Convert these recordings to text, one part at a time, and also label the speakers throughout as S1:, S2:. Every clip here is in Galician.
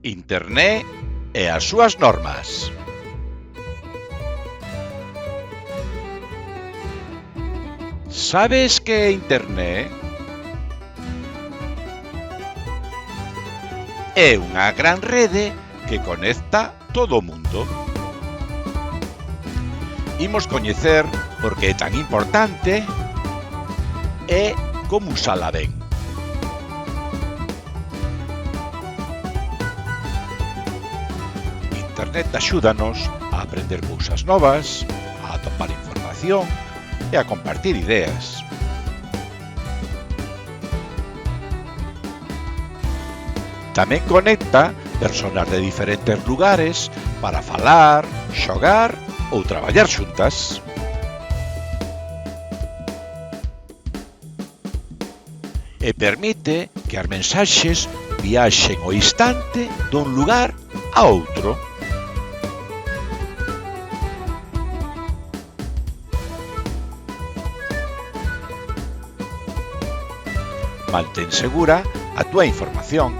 S1: Internet e as súas normas. Sabes que é Internet? É unha gran rede que conecta todo o mundo. Imos coñecer por que é tan importante e como usala ben. Internet axúdanos a aprender cousas novas, a atopar información e a compartir ideas. Tamén conecta persoas de diferentes lugares para falar, xogar ou traballar xuntas. E permite que as mensaxes viaxen ao instante dun lugar a outro. Mantén segura a túa información.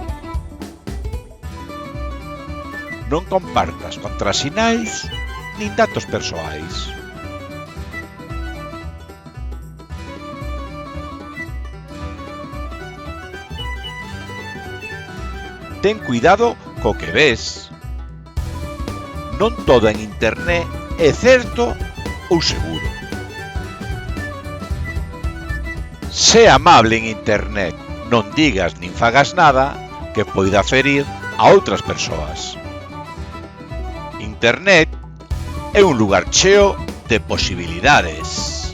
S1: Non compartas contrasinais nin datos persoais. Ten cuidado co que ves. Non todo en Internet é certo ou seguro. Sé amable en Internet, non digas nin fagas nada que poida ferir a outras persoas. Internet é un lugar cheo de posibilidades.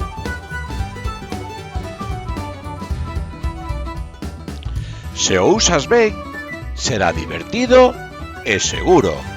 S1: Se o usas ben, será divertido e seguro.